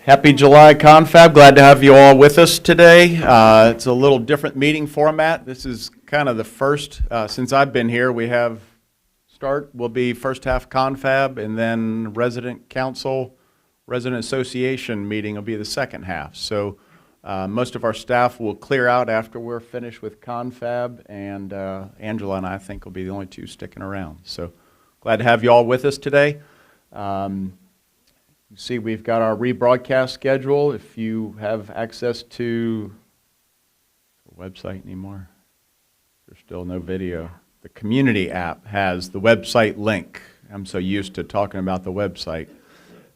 Happy July, CONFAB. Glad to have you all with us today. It's a little different meeting format. This is kind of the first, since I've been here, will be first half CONFAB, and then resident council, resident association meeting will be the second half. So most of our staff will clear out after we're finished with CONFAB, and Angela and I think will be the only two sticking around. So glad to have you all with us today. You see we've got our rebroadcast schedule. If you have access to the website anymore, there's still no video. The community app has the website link. I'm so used to talking about the website.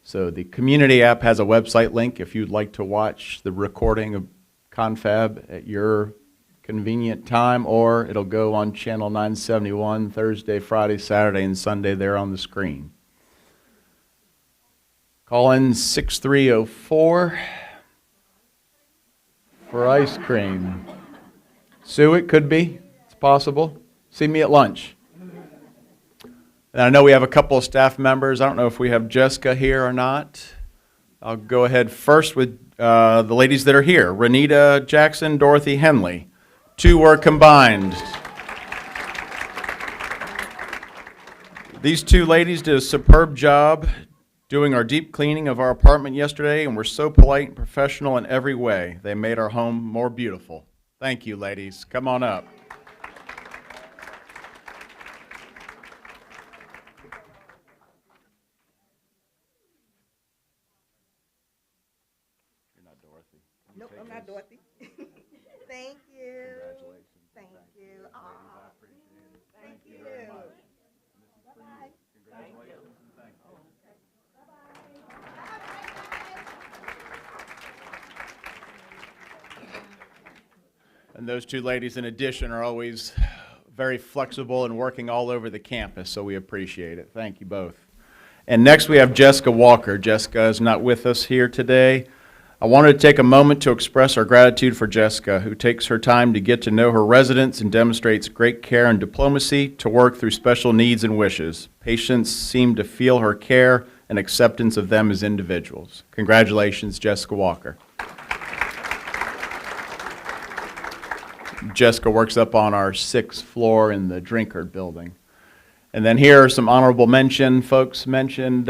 So the community app has a website link if you'd like to watch the recording of CONFAB at your convenient time, or it'll go on channel 971 Thursday, Friday, Saturday, and Sunday there on the screen. Call in 6304 for ice cream. Sue, it could be. It's possible. See me at lunch. And I know we have a couple of staff members. I don't know if we have Jessica here or not. I'll go ahead first with the ladies that are here. Renita Jackson, Dorothy Henley. Two were combined. These two ladies did a superb job doing our deep cleaning of our apartment yesterday, and were so polite and professional in every way. They made our home more beautiful. Thank you, ladies. Come on up. You're not Dorothy. Nope, I'm not Dorothy. Thank you. Congratulations. Thank you. Ladies, I appreciate it. Thank you. very much. Bye-bye. Congratulations and thank you. And those two ladies, in addition, are always very flexible and working all over the campus, so we appreciate it. Thank you both. And next we have Jessica Walker. Jessica is not with us here today. I wanted to take a moment to express our gratitude for Jessica, who takes her time to get to know her residents and demonstrates great care and diplomacy to work through special needs and wishes. Patients seem to feel her care and acceptance of them as individuals. Congratulations, Jessica Walker. Jessica works up on our 6th floor in the Drinkard building. And then here are some honorable mention folks mentioned.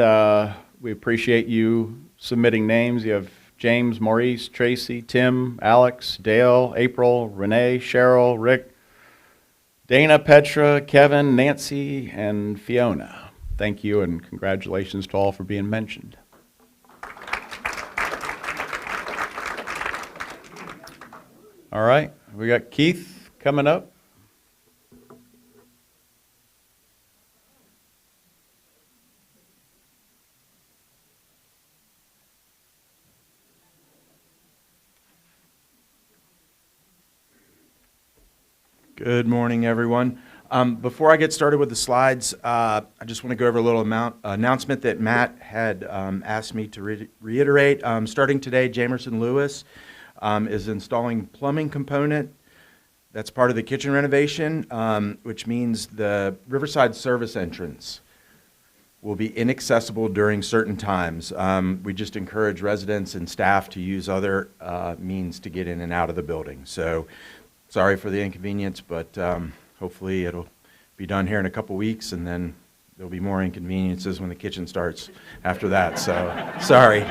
We appreciate you submitting names. You have James, Maurice, Tracy, Tim, Alex, Dale, April, Renee, Cheryl, Rick, Dana, Petra, Kevin, Nancy, and Fiona. Thank you and congratulations to all for being mentioned. All right, we got Keith coming up. Good morning, everyone. Before I get started with the slides, I just want to go over a little announcement that Matt had asked me to reiterate. Starting today, Jamerson Lewis is installing plumbing component. That's part of the kitchen renovation, which means the Riverside service entrance will be inaccessible during certain times. We just encourage residents and staff to use other means to get in and out of the building. So sorry for the inconvenience, but hopefully it'll be done here in a couple weeks, and then there'll be more inconveniences when the kitchen starts after that. So sorry.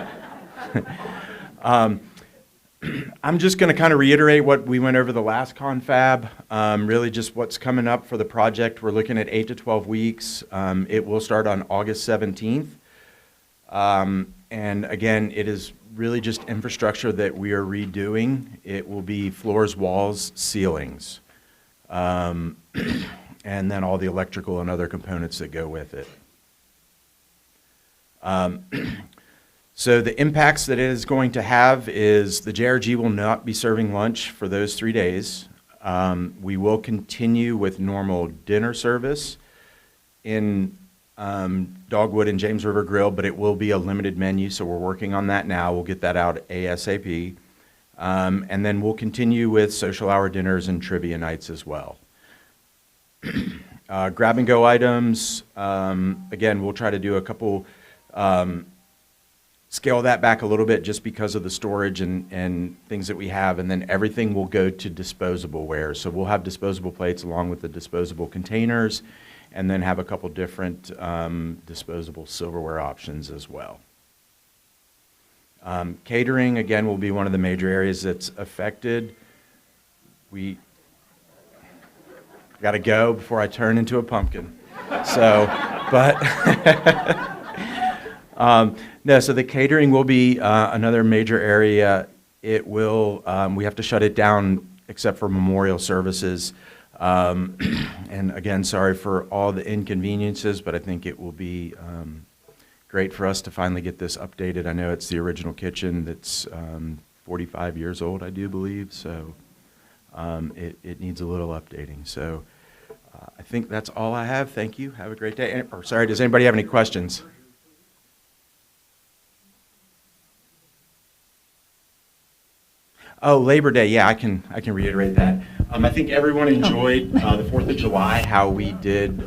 I'm just going to kind of reiterate what we went over the last confab, really just what's coming up for the project. We're looking at 8 to 12 weeks. It will start on August 17th. And again, it is really just infrastructure that we are redoing. It will be floors, walls, ceilings, and then all the electrical and other components that go with it. So the impacts that it is going to have is the JRG will not be serving lunch for those 3 days. We will continue with normal dinner service in Dogwood and James River Grill, but it will be a limited menu, so we're working on that now. We'll get that out ASAP. And then we'll continue with social hour dinners and trivia nights as well. Grab and go items, again, we'll try to do a couple scale that back a little bit just because of the storage and things that we have, and then everything will go to disposable ware. So we'll have disposable plates along with the disposable containers, and then have a couple different disposable silverware options as well. Catering, again, will be one of the major areas that's affected. We got to go before I turn into a pumpkin. So, but no, so the catering will be another major area. It will, we have to shut it down except for memorial services. And again, sorry for all the inconveniences, but I think it will be great for us to finally get this updated. I know it's the original kitchen that's 45 years old, I do believe, so it needs a little updating. So I think that's all I have. Thank you. Have a great day. Or, sorry, does anybody have any questions? Oh, Labor Day. Yeah, I can reiterate that. I think everyone enjoyed the 4th of July, how we did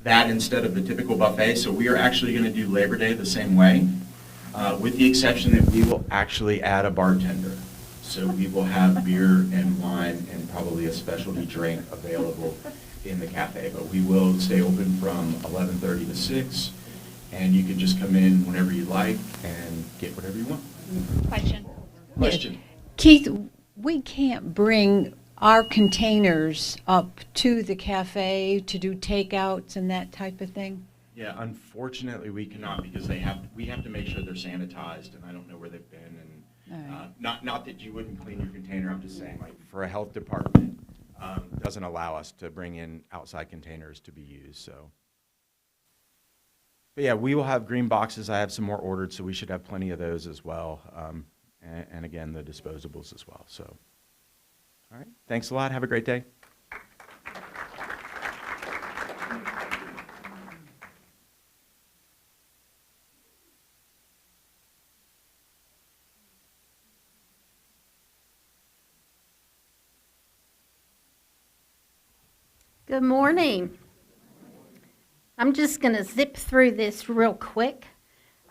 that instead of the typical buffet. So we are actually going to do Labor Day the same way, with the exception that we will actually add a bartender. So we will have beer and wine and probably a specialty drink available in the cafe. But we will stay open from 11:30 to 6, and you can just come in whenever you like and get whatever you want. Question. Keith, we can't bring our containers up to the cafe to do takeouts and that type of thing? Yeah, unfortunately, we cannot because we have to make sure they're sanitized, and I don't know where they've been. And not that you wouldn't clean your container. I'm just saying, like, for a health department, doesn't allow us to bring in outside containers to be used. So, but yeah, we will have green boxes. I have some more ordered, so we should have plenty of those as well. And again, the disposables as well. So, all right, thanks a lot. Have a great day. Good morning. I'm just going to zip through this real quick.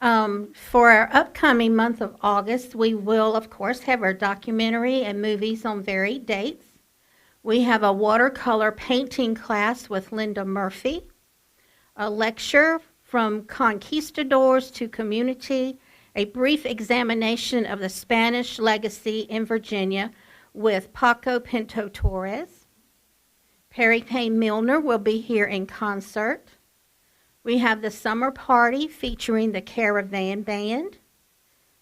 For our upcoming month of August, we will, of course, have our documentary and movies on varied dates. We have a watercolor painting class with Linda Murphy, a lecture from conquistadors to community, a brief examination of the Spanish legacy in Virginia with Paco Pinto Torres. Perry Payne Milner will be here in concert. We have the summer party featuring the Caravan Band.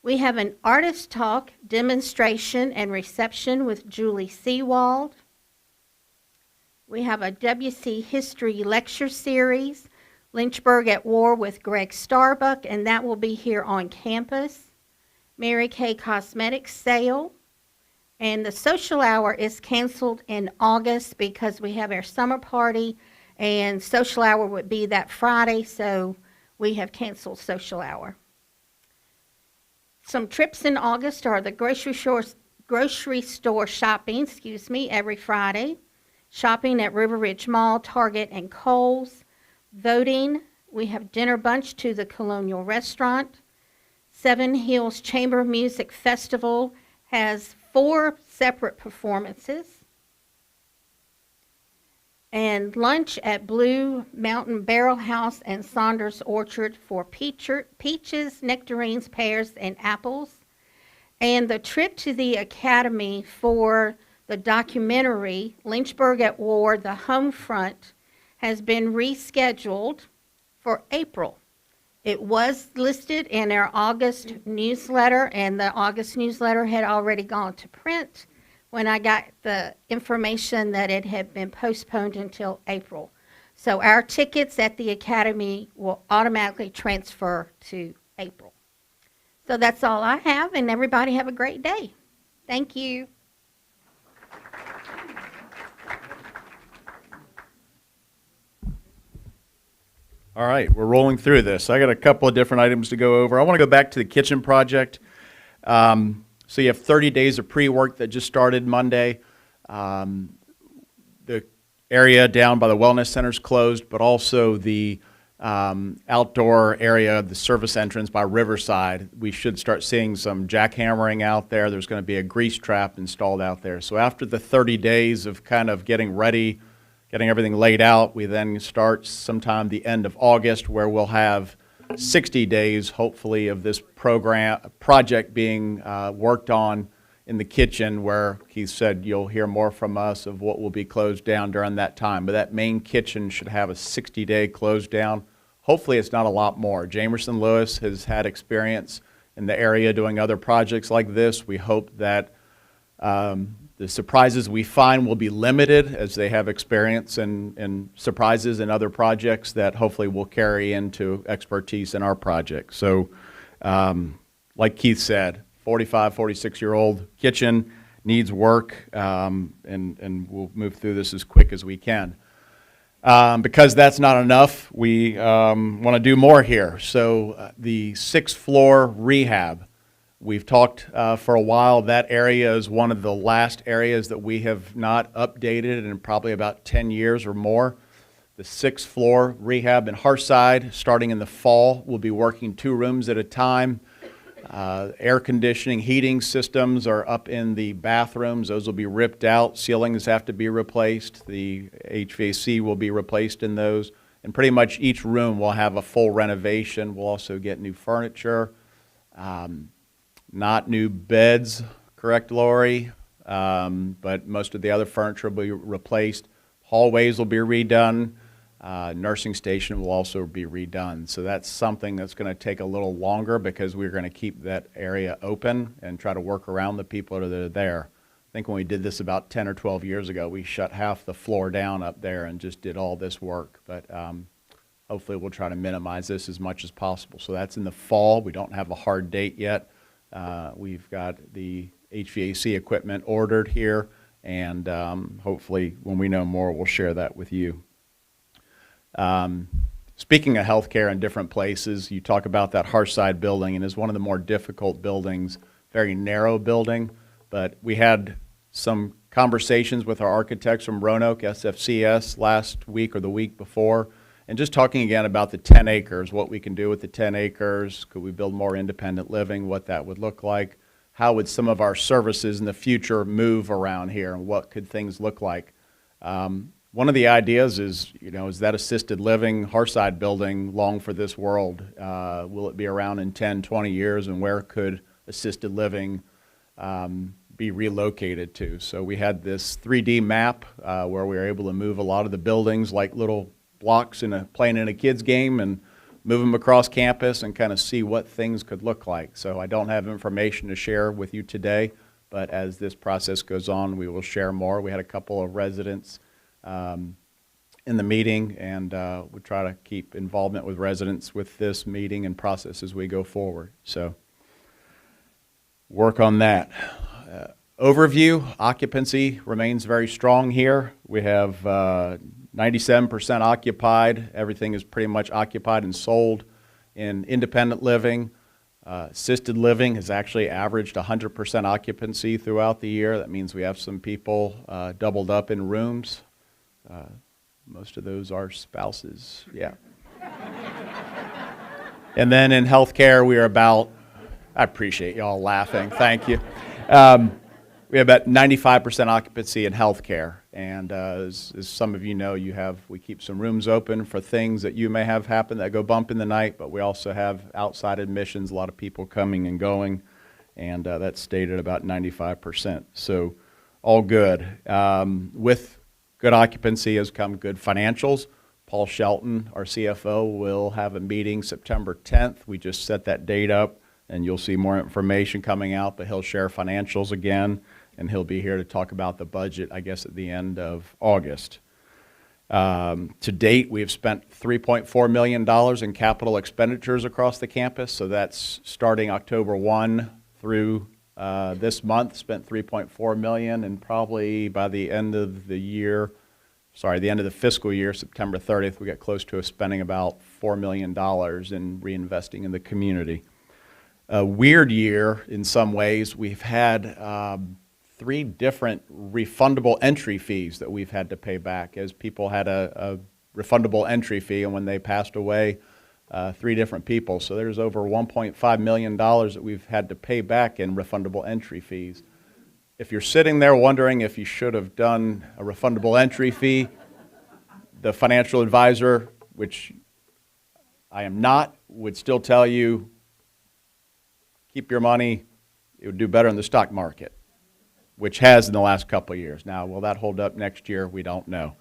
We have an artist talk, demonstration, and reception with Julie Seawald. We have a WC History lecture series, Lynchburg at War with Greg Starbuck, and that will be here on campus. Mary Kay Cosmetics sale. And the social hour is canceled in August because we have our summer party, and social hour would be that Friday, so we have canceled social hour. Some trips in August are the grocery store shopping, every Friday. Shopping at River Ridge Mall, Target, and Kohl's. Voting, we have dinner bunch to the Colonial Restaurant. Seven Hills Chamber Music Festival has 4 separate performances. And lunch at Blue Mountain Barrel House and Saunders Orchard for peaches, nectarines, pears, and apples. And the trip to the Academy for the documentary, Lynchburg at War, The Home Front, has been rescheduled for April. It was listed in our August newsletter, and the August newsletter had already gone to print when I got the information that it had been postponed until April. So our tickets at the Academy will automatically transfer to April. So that's all I have, and everybody have a great day. Thank you. All right, we're rolling through this. I got a couple of different items to go over. I want to go back to the kitchen project. So you have 30 days of pre-work that just started Monday. The area down by the wellness center is closed, but also the outdoor area, the service entrance by Riverside, we should start seeing some jackhammering out there. There's going to be a grease trap installed out there. So after the 30 days of kind of getting ready, getting everything laid out, we then start sometime the end of August where we'll have 60 days, hopefully, of this project being worked on in the kitchen, where Keith said you'll hear more from us of what will be closed down during that time. But that main kitchen should have a 60-day close down. Hopefully it's not a lot more. Jamerson Lewis has had experience in the area doing other projects like this. We hope that the surprises we find will be limited, as they have experience in surprises in other projects that hopefully will carry into expertise in our project. So like Keith said, 45, 46-year-old kitchen needs work, and we'll move through this as quick as we can. Because that's not enough, we want to do more here. So the 6th floor rehab, we've talked for a while. That area is one of the last areas that we have not updated in probably about 10 years or more. The 6th floor rehab in Hearthside, starting in the fall, we'll be working 2 rooms at a time. Air conditioning, heating systems are up in the bathrooms. Those will be ripped out. Ceilings have to be replaced. The HVAC will be replaced in those. And pretty much each room will have a full renovation. We'll also get new furniture, not new beds, correct, Lori? But most of the other furniture will be replaced. Hallways will be redone. Nursing station will also be redone. So that's something that's going to take a little longer, because we're going to keep that area open and try to work around the people that are there. I think when we did this about 10 or 12 years ago, we shut half the floor down up there and just did all this work. But hopefully we'll try to minimize this as much as possible. So that's in the fall. We don't have a hard date yet. We've got the HVAC equipment ordered here, and hopefully when we know more, we'll share that with you. Speaking of healthcare in different places, you talk about that Hearthside building, and it's one of the more difficult buildings, very narrow building. But we had some conversations with our architects from Roanoke, SFCS, last week or the week before, and just talking again about the 10 acres, what we can do with the 10 acres. Could we build more independent living, what that would look like? How would some of our services in the future move around here, and what could things look like? One of the ideas is, is that assisted living Hearthside building long for this world? Will it be around in 10, 20 years, and where could assisted living be relocated to? So we had this 3D map where we were able to move a lot of the buildings like little blocks playing in a kid's game, and move them across campus and kind of see what things could look like. So I don't have information to share with you today, but as this process goes on, we will share more. We had a couple of residents in the meeting, and we try to keep involvement with residents with this meeting and process as we go forward. So work on that. Overview, occupancy remains very strong here. We have 97% occupied. Everything is pretty much occupied and sold. In independent living, assisted living has actually averaged 100% occupancy throughout the year. That means we have some people doubled up in rooms. Most of those are spouses, yeah. And then in healthcare, we are about, I appreciate y'all laughing, thank you. We have about 95% occupancy in healthcare. And as some of you know, we keep some rooms open for things that you may have happen that go bump in the night, but we also have outside admissions, a lot of people coming and going, and that's stayed at about 95%. So all good. With good occupancy has come good financials. Paul Shelton, our CFO, will have a meeting September 10th. We just set that date up, and you'll see more information coming out, but he'll share financials again, and he'll be here to talk about the budget, I guess, at the end of August. To date, we have spent $3.4 million in capital expenditures across the campus, so that's starting October 1 through this month, spent $3.4 million, and probably by the end of the year, the end of the fiscal year, September 30th, we get close to spending about $4 million in reinvesting in the community. A weird year in some ways. We've had 3 different refundable entry fees that we've had to pay back, as people had a refundable entry fee, and when they passed away, 3 different people. So there's over $1.5 million that we've had to pay back in refundable entry fees. If you're sitting there wondering if you should have done a refundable entry fee, the financial advisor, which I am not, would still tell you, keep your money, it would do better in the stock market, which has in the last couple of years. Now, will that hold up next year? We don't know.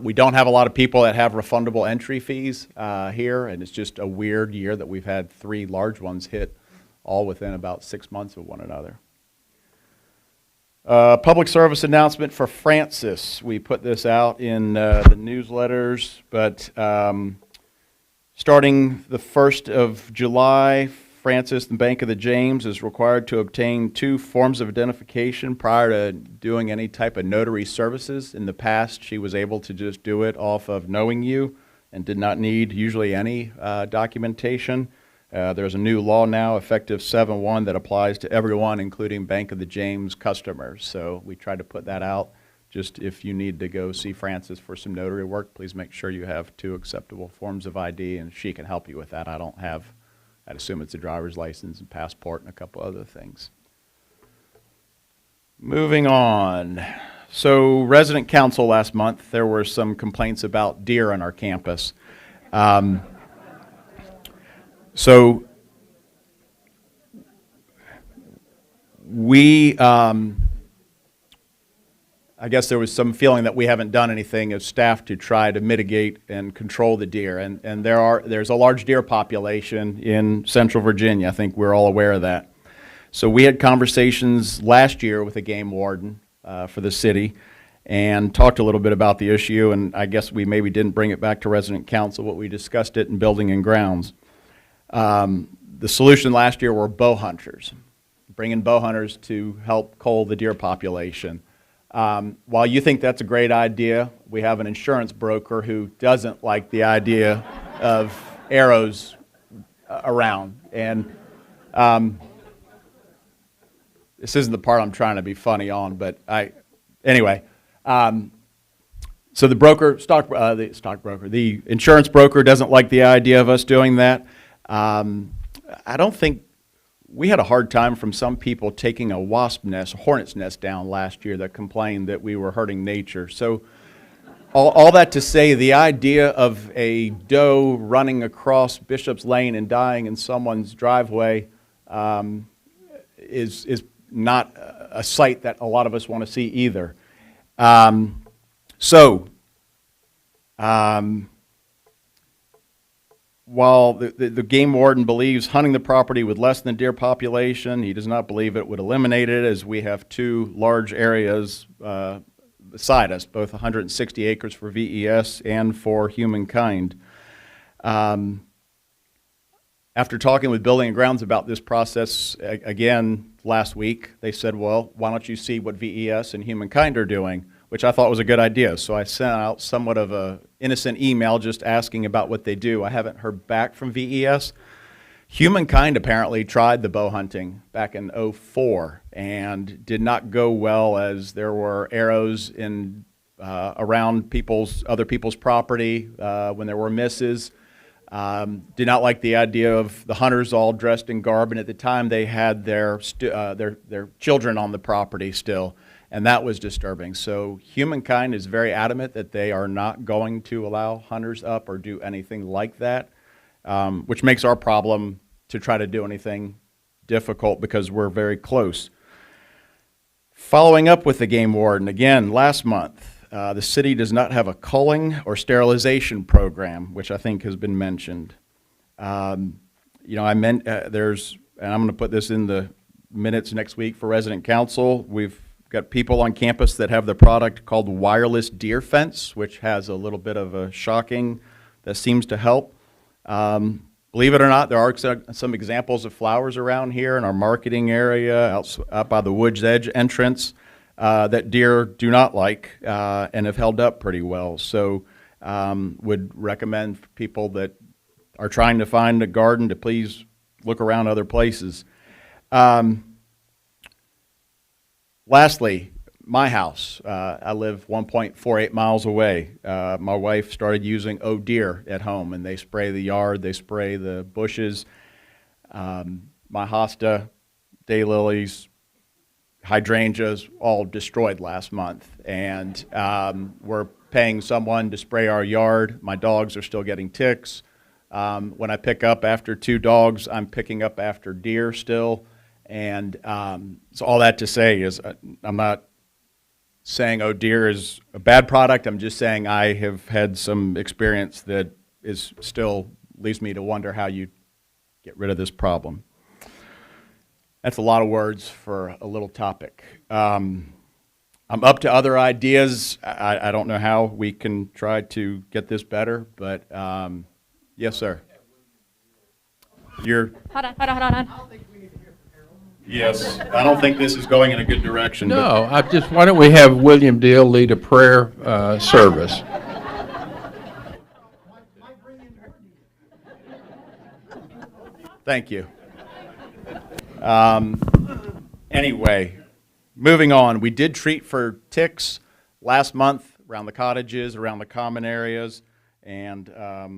We don't have a lot of people that have refundable entry fees here, and it's just a weird year that we've had 3 large ones hit all within about 6 months of one another. Public service announcement for Francis. We put this out in the newsletters, but starting the 1st of July, Francis, the Bank of the James, is required to obtain 2 forms of identification prior to doing any type of notary services. In the past, she was able to just do it off of knowing you and did not need usually any documentation. There's a new law now, effective 7/1, that applies to everyone, including Bank of the James customers. So we tried to put that out. Just if you need to go see Francis for some notary work, please make sure you have 2 acceptable forms of ID, and she can help you with that. I'd assume it's a driver's license and passport and a couple other things. Moving on. So resident council last month, there were some complaints about deer on our campus. So I guess there was some feeling that we haven't done anything as staff to try to mitigate and control the deer. And there's a large deer population in Central Virginia. I think we're all aware of that. So we had conversations last year with the game warden for the city and talked a little bit about the issue. And I guess we maybe didn't bring it back to resident council, but we discussed it in building and grounds. The solution last year were bow hunters, bringing bow hunters to help cull the deer population. While you think that's a great idea, we have an insurance broker who doesn't like the idea of arrows around. And this isn't the part I'm trying to be funny on, but anyway. So the insurance broker doesn't like the idea of us doing that. I don't think. We had a hard time from some people taking a wasp nest, a hornet's nest down last year that complained that we were hurting nature. So all that to say, the idea of a doe running across Bishop's Lane and dying in someone's driveway is not a sight that a lot of us want to see either. While the game warden believes hunting the property would lessen the deer population, he does not believe it would eliminate it, as we have 2 large areas beside us, both 160 acres for VES and for humankind. After talking with Building and Grounds about this process again last week, they said, well, why don't you see what VES and humankind are doing, which I thought was a good idea. So I sent out somewhat of an innocent email just asking about what they do. I haven't heard back from VES. Humankind apparently tried the bow hunting back in 2004 and did not go well, as there were arrows in around other people's property when there were misses. Did not like the idea of the hunters all dressed in garb, and at the time they had their children on the property still. And that was disturbing. So humankind is very adamant that they are not going to allow hunters up or do anything like that, which makes our problem to try to do anything difficult because we're very close. Following up with the game warden, again, last month, the city does not have a culling or sterilization program, which I think has been mentioned. And I'm going to put this in the minutes next week for resident council. We've got people on campus that have the product called wireless deer fence, which has a little bit of a shocking that seems to help. Believe it or not, there are some examples of flowers around here in our marketing area, out by the Woods Edge entrance, that deer do not like and have held up pretty well. So would recommend for people that are trying to find a garden to please look around other places. Lastly, my house. I live 1.48 miles away. My wife started using Oh Deer at home, and they spray the yard, they spray the bushes. My hosta, daylilies, hydrangeas, all destroyed last month. And we're paying someone to spray our yard. My dogs are still getting ticks. When I pick up after 2 dogs, I'm picking up after deer still. And so all that to say is I'm not saying Oh Deer is a bad product. I'm just saying I have had some experience that is still leads me to wonder how you get rid of this problem. That's a lot of words for a little topic. I'm up to other ideas. I don't know how we can try to get this better, but yes, sir. You're. Hold on. Yes, I don't think this is going in a good direction. No, why don't we have William Deal lead a prayer service? Thank you. Anyway, moving on. We did treat for ticks last month around the cottages, around the common areas, and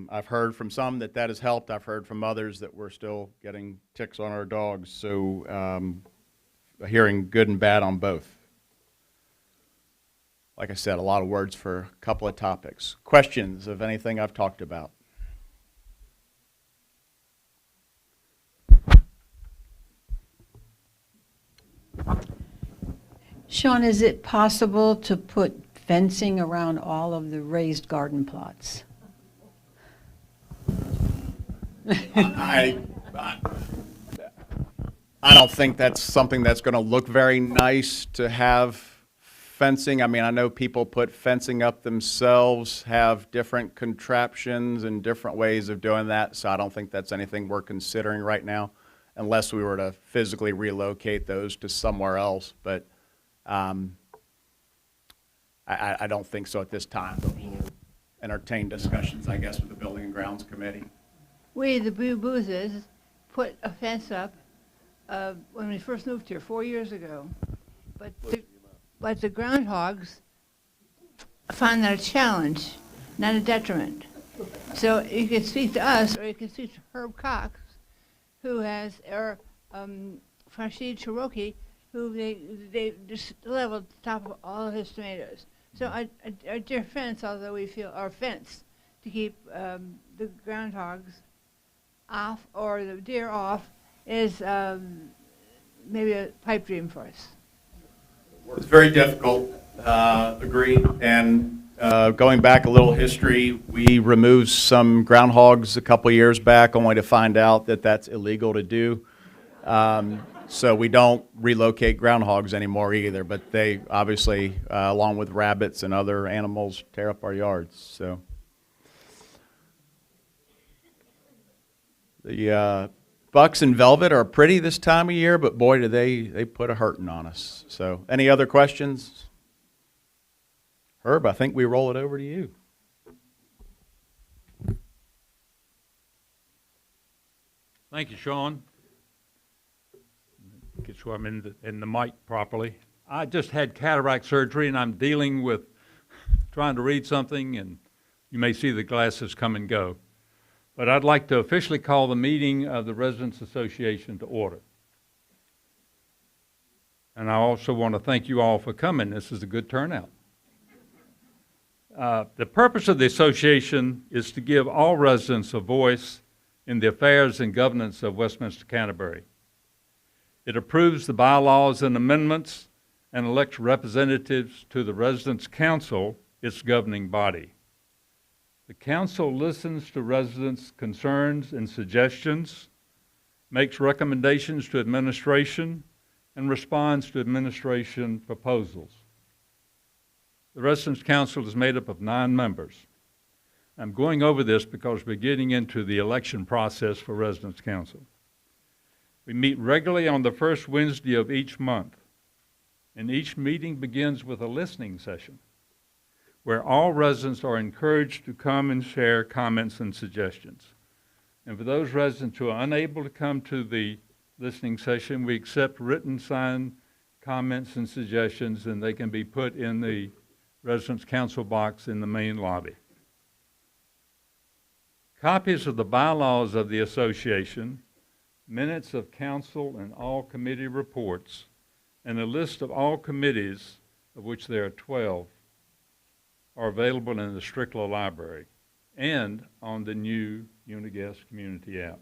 I've heard from some that has helped. I've heard from others that we're still getting ticks on our dogs, so hearing good and bad on both. Like I said, a lot of words for a couple of topics. Questions of anything I've talked about? Sean, is it possible to put fencing around all of the raised garden plots? I don't think that's something that's going to look very nice to have fencing. I mean, I know people put fencing up themselves, have different contraptions and different ways of doing that, so I don't think that's anything we're considering right now, unless we were to physically relocate those to somewhere else. But I don't think so at this time, but we'll entertain discussions, I guess, with the Building and Grounds Committee. We, the Blue Boozes, put a fence up when we first moved here 4 years ago. But the groundhogs found that a challenge, not a detriment. So you can speak to us, or you can speak to Herb Cox, who has, or Rashid Cherokee, who they just leveled the top of all of his tomatoes. So our deer fence, although we feel our fence to keep the groundhogs off or the deer off, is maybe a pipe dream for us. It's very difficult, agreed. And going back a little history, we removed some groundhogs a couple years back only to find out that that's illegal to do. So we don't relocate groundhogs anymore either, but they obviously, along with rabbits and other animals, tear up our yards. So the bucks and velvet are pretty this time of year, but boy, do they put a hurting on us. So any other questions? Herb, I think we roll it over to you. Thank you, Sean. Get sure I'm in the mic properly. I just had cataract surgery, and I'm dealing with trying to read something, and you may see the glasses come and go. But I'd like to officially call the meeting of the Residents Association to order. And I also want to thank you all for coming. This is a good turnout. The purpose of the association is to give all residents a voice in the affairs and governance of Westminster Canterbury. It approves the bylaws and amendments and elects representatives to the Residents' Council, its governing body. The council listens to residents' concerns and suggestions, makes recommendations to administration, and responds to administration proposals. The Residents' Council is made up of 9 members. I'm going over this because we're getting into the election process for Residents' Council. We meet regularly on the first Wednesday of each month, and each meeting begins with a listening session where all residents are encouraged to come and share comments and suggestions. And for those residents who are unable to come to the listening session, we accept written, signed, comments and suggestions, and they can be put in the Residence Council box in the main lobby. Copies of the bylaws of the association, minutes of council and all committee reports, and a list of all committees, of which there are 12, are available in the Strickler Library and on the new Uniguest Community app.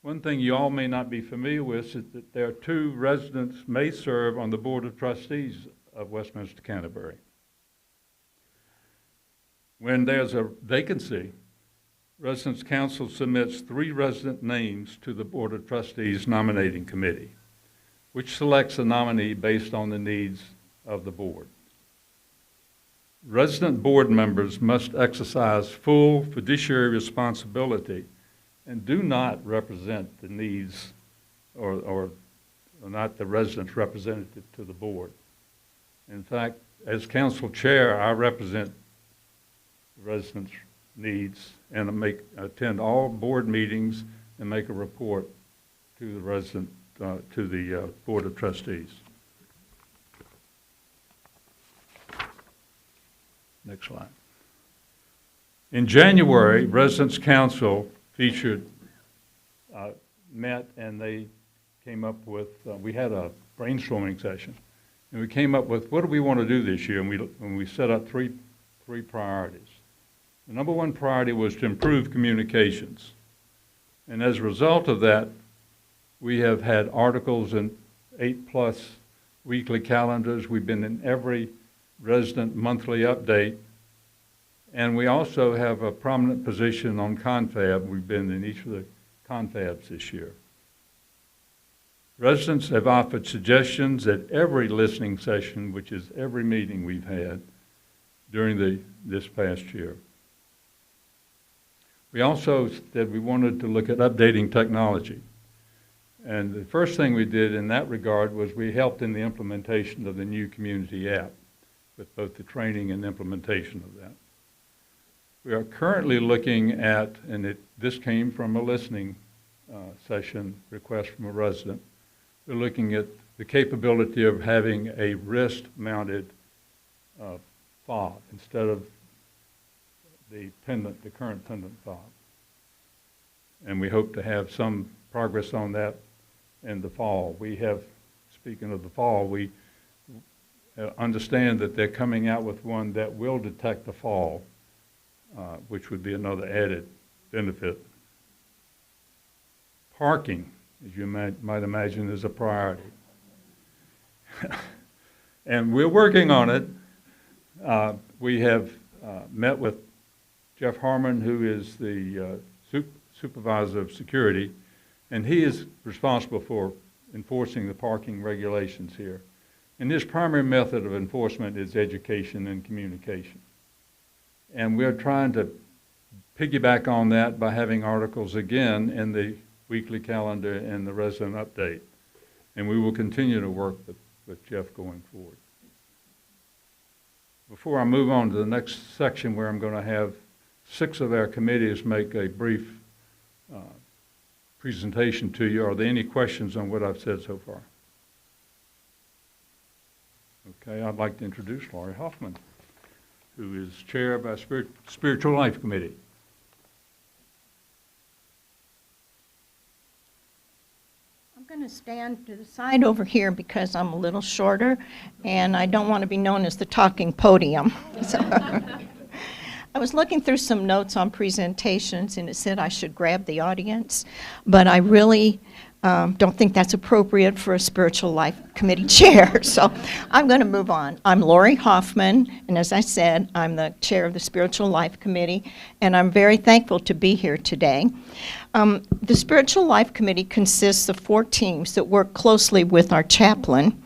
One thing you all may not be familiar with is that there are 2 residents may serve on the Board of Trustees of Westminster Canterbury. When there's a vacancy, Residence Council submits 3 resident names to the Board of Trustees Nominating Committee, which selects a nominee based on the needs of the board. Resident board members must exercise full fiduciary responsibility and do not represent the needs or are not the residents' representative to the board. In fact, as council chair, I represent the residents' needs and attend all board meetings and make a report to the Board of Trustees. Next slide. In January, Residents Council met and they came up with, we had a brainstorming session, and we came up with what do we want to do this year, and we set up three priorities. The number 1 priority was to improve communications, and as a result of that, we have had articles in 8+ weekly calendars. We've been in every resident monthly update, and we also have a prominent position on CONFAB. We've been in each of the CONFABs this year. Residents have offered suggestions at every listening session, which is every meeting we've had during this past year. We also said we wanted to look at updating technology. And the first thing we did in that regard was we helped in the implementation of the new community app with both the training and implementation of that. We are currently looking at, and this came from a listening session request from a resident, we're looking at the capability of having a wrist-mounted fob instead of the current pendant fob. And we hope to have some progress on that in the fall. Speaking of the fall, we understand that they're coming out with one that will detect the fall, which would be another added benefit. Parking, as you might imagine, is a priority. And we're working on it. We have met with Jeff Harmon, who is the supervisor of security, and he is responsible for enforcing the parking regulations here. And his primary method of enforcement is education and communication. And we're trying to piggyback on that by having articles again in the weekly calendar and the resident update. And we will continue to work with Jeff going forward. Before I move on to the next section where I'm going to have 6 of our committees make a brief presentation to you, are there any questions on what I've said so far? Okay, I'd like to introduce Laurie Hoffman, who is chair of our Spiritual Life Committee. I'm going to stand to the side over here because I'm a little shorter, and I don't want to be known as the talking podium. So, I was looking through some notes on presentations, and it said I should grab the audience, but I really don't think that's appropriate for a Spiritual Life Committee chair, so I'm going to move on. I'm Laurie Hoffman, and as I said, I'm the chair of the Spiritual Life Committee, and I'm very thankful to be here today. The Spiritual Life Committee consists of 4 teams that work closely with our chaplain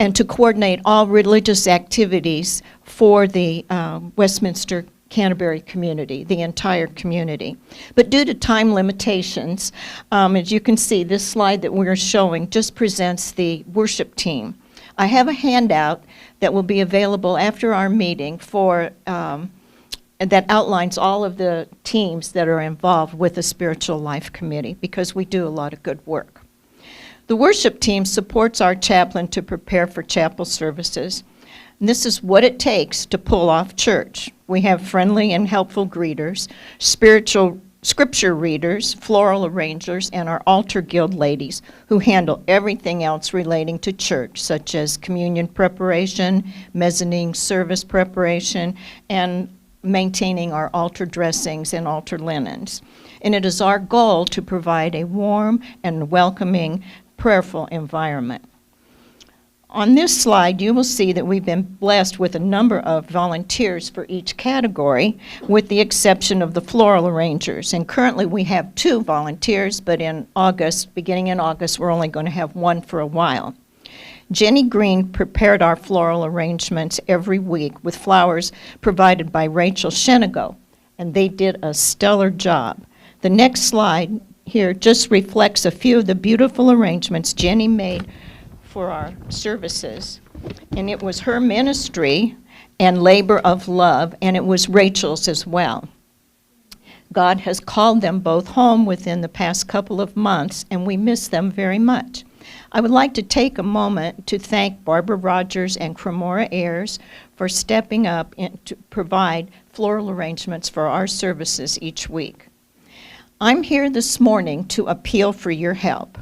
and to coordinate all religious activities for the Westminster Canterbury community, the entire community. But due to time limitations, as you can see, this slide that we're showing just presents the worship team. I have a handout that will be available after our meeting for that outlines all of the teams that are involved with the Spiritual Life Committee, because we do a lot of good work. The worship team supports our chaplain to prepare for chapel services. And this is what it takes to pull off church. We have friendly and helpful greeters, scripture readers, floral arrangers, and our altar guild ladies who handle everything else relating to church, such as communion preparation, mezzanine service preparation, and maintaining our altar dressings and altar linens. And it is our goal to provide a warm and welcoming, prayerful environment. On this slide, you will see that we've been blessed with a number of volunteers for each category, with the exception of the floral arrangers. And currently we have 2 volunteers, but in August, beginning in August, we're only going to have 1 for a while. Jenny Green prepared our floral arrangements every week with flowers provided by Rachel Shenigo, and they did a stellar job. The next slide here just reflects a few of the beautiful arrangements Jenny made for our services, and it was her ministry and labor of love, and it was Rachel's as well. God has called them both home within the past couple of months, and we miss them very much. I would like to take a moment to thank Barbara Rogers and Cremora Ayers for stepping up to provide floral arrangements for our services each week. I'm here this morning to appeal for your help.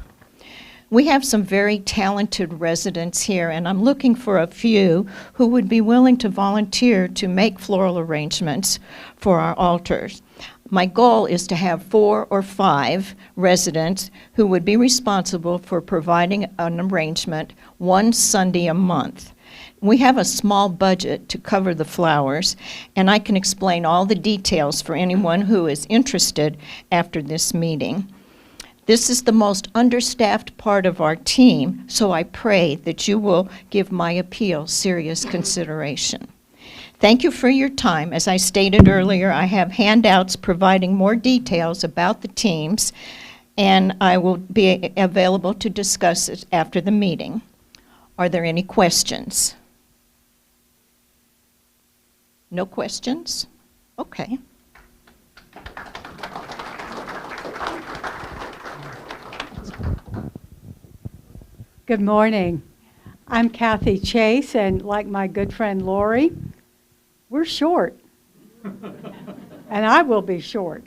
We have some very talented residents here, and I'm looking for a few who would be willing to volunteer to make floral arrangements for our altars. My goal is to have 4 or 5 residents who would be responsible for providing an arrangement one Sunday a month. We have a small budget to cover the flowers, and I can explain all the details for anyone who is interested after this meeting. This is the most understaffed part of our team, so I pray that you will give my appeal serious consideration. Thank you for your time. As I stated earlier, I have handouts providing more details about the teams, and I will be available to discuss it after the meeting. Are there any questions? No questions? Okay. Good morning. I'm Kathy Chase, and like my good friend Lori, we're short. And I will be short.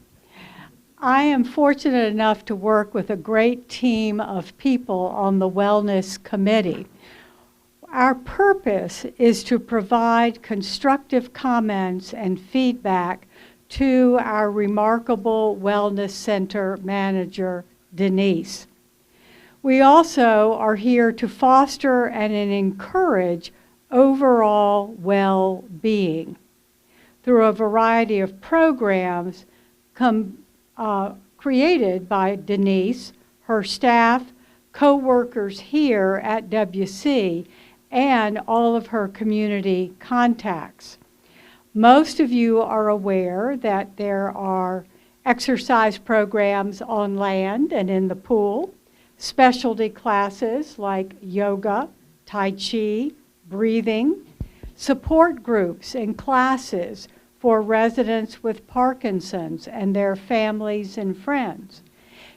I am fortunate enough to work with a great team of people on the Wellness Committee. Our purpose is to provide constructive comments and feedback to our remarkable Wellness Center manager, Denise. We also are here to foster and encourage overall well-being through a variety of programs created by Denise, her staff, co-workers here at WC, and all of her community contacts. Most of you are aware that there are exercise programs on land and in the pool, specialty classes like yoga, tai chi, breathing, support groups and classes for residents with Parkinson's and their families and friends.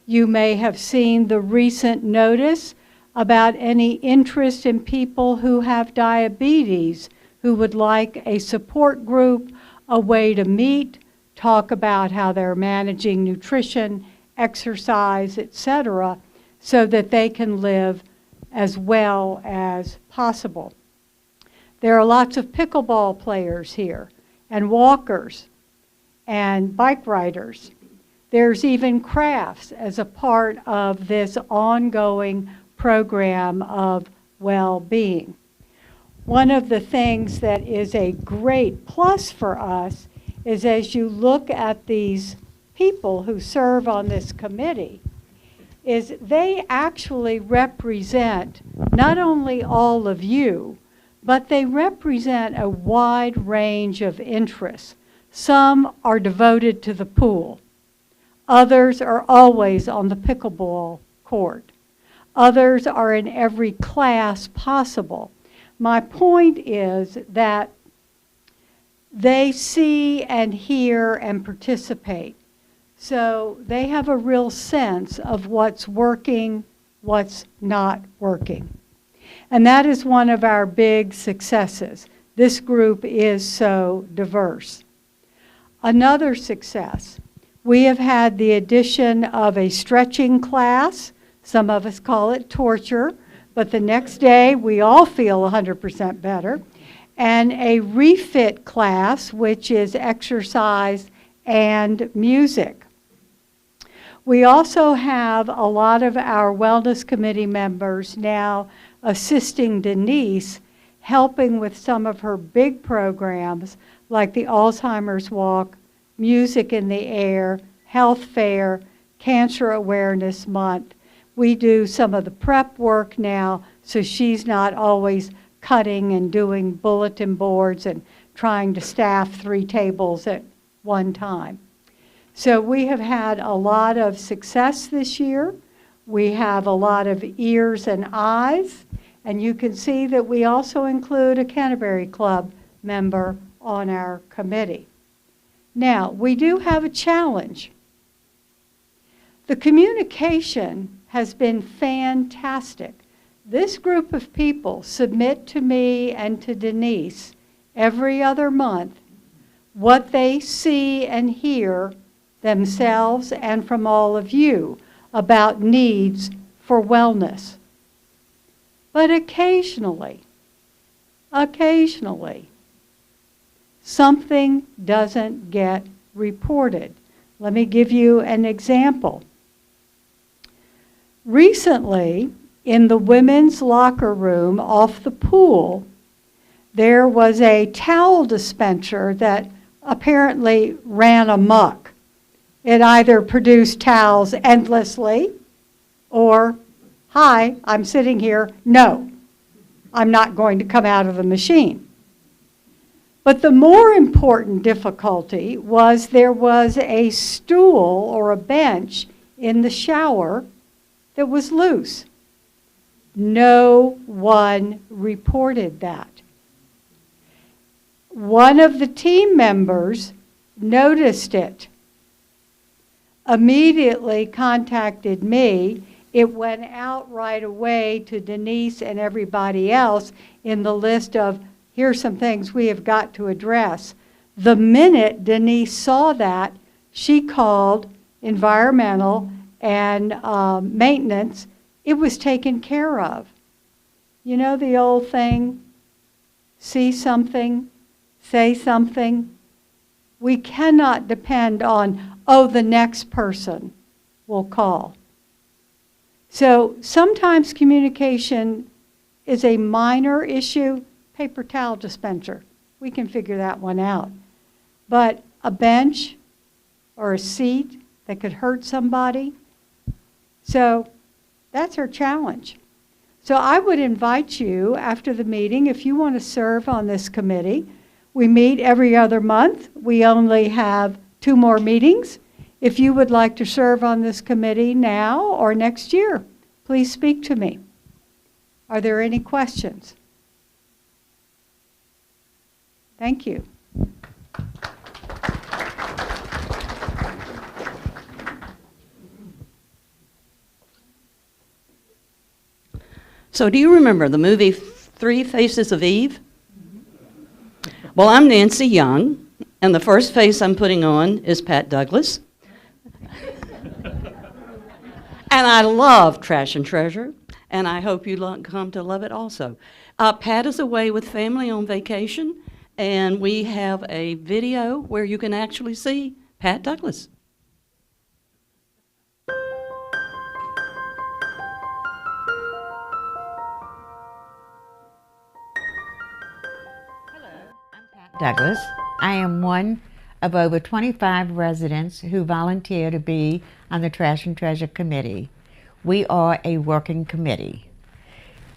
You may have seen the recent notice about any interest in people who have diabetes who would like a support group, a way to meet, talk about how they're managing nutrition, exercise, etc., so that they can live as well as possible. There are lots of pickleball players here, and walkers, and bike riders. There's even crafts as a part of this ongoing program of well-being. One of the things that is a great plus for us is as you look at these people who serve on this committee, is they actually represent not only all of you, but they represent a wide range of interests. Some are devoted to the pool. Others are always on the pickleball court. Others are in every class possible. My point is that they see and hear and participate. So they have a real sense of what's working what's not working. And that is one of our big successes. This group is so diverse. Another success, we have had the addition of a stretching class. Some of us call it torture, but the next day we all feel 100% better. And a refit class, which is exercise and music. We also have a lot of our wellness committee members now assisting Denise, helping with some of her big programs like the Alzheimer's Walk, Music in the Air, Health Fair, Cancer Awareness Month. We do some of the prep work now, so she's not always cutting and doing bulletin boards and trying to staff 3 tables at one time. So we have had a lot of success this year. We have a lot of ears and eyes, and you can see that we also include a Canterbury Club member on our committee. Now, we do have a challenge. The communication has been fantastic. This group of people submit to me and to Denise every other month what they see and hear themselves and from all of you about needs for wellness. But occasionally, something doesn't get reported. Let me give you an example. Recently, in the women's locker room off the pool, there was a towel dispenser that apparently ran amok. It either produced towels endlessly or, hi, I'm sitting here, no, I'm not going to come out of the machine. But the more important difficulty was there was a stool or a bench in the shower that was loose. No one reported that. One of the team members noticed it, immediately contacted me. It went out right away to Denise and everybody else in the list of, here's some things we have got to address. The minute Denise saw that, she called environmental and maintenance. It was taken care of. You know the old thing, see something, say something. We cannot depend on, oh, the next person will call. So sometimes communication is a minor issue. Paper towel dispenser, we can figure that one out. But a bench or a seat that could hurt somebody, so that's our challenge. So I would invite you after the meeting, if you want to serve on this committee. We meet every other month. We only have 2 more meetings. If you would like to serve on this committee now or next year, please speak to me. Are there any questions? Thank you. So do you remember the movie 3 Faces of Eve? Well, I'm Nancy Young, and the first face I'm putting on is Pat Douglas. And I love Trash and Treasure, and I hope you come to love it also. Pat is away with family on vacation, and we have a video where you can actually see Pat Douglas. Douglas. I am one of over 25 residents who volunteer to be on the Trash and Treasure Committee. We are a working committee.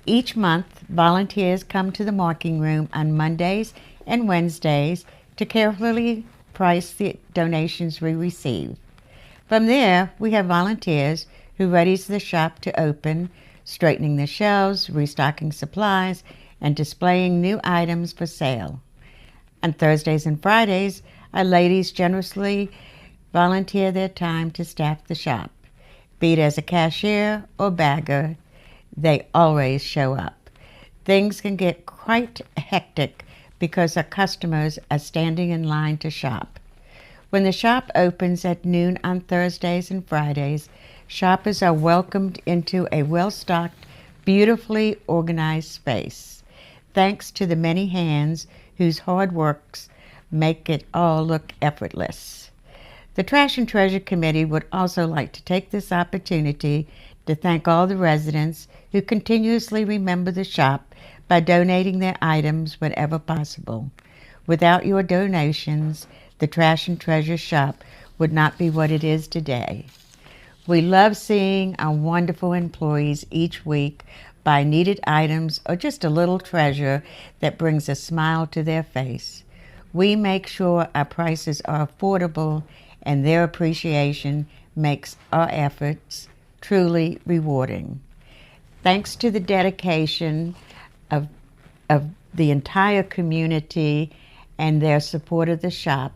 Each month, volunteers come to the marking room on Mondays and Wednesdays to carefully price the donations we receive. From there, we have volunteers who readies the shop to open, straightening the shelves, restocking supplies, and displaying new items for sale. On Thursdays and Fridays, our ladies generously volunteer their time to staff the shop. Be it as a cashier or bagger, they always show up. Things can get quite hectic because our customers are standing in line to shop. When the shop opens at noon on Thursdays and Fridays, shoppers are welcomed into a well-stocked, beautifully organized space, thanks to the many hands whose hard works make it all look effortless. The Trash and Treasure Committee would also like to take this opportunity to thank all the residents who continuously remember the shop by donating their items whenever possible. Without your donations, the Trash and Treasure shop would not be what it is today. We love seeing our wonderful employees each week buy needed items or just a little treasure that brings a smile to their face. We make sure our prices are affordable, and their appreciation makes our efforts truly rewarding. Thanks to the dedication of the entire community and their support of the shop,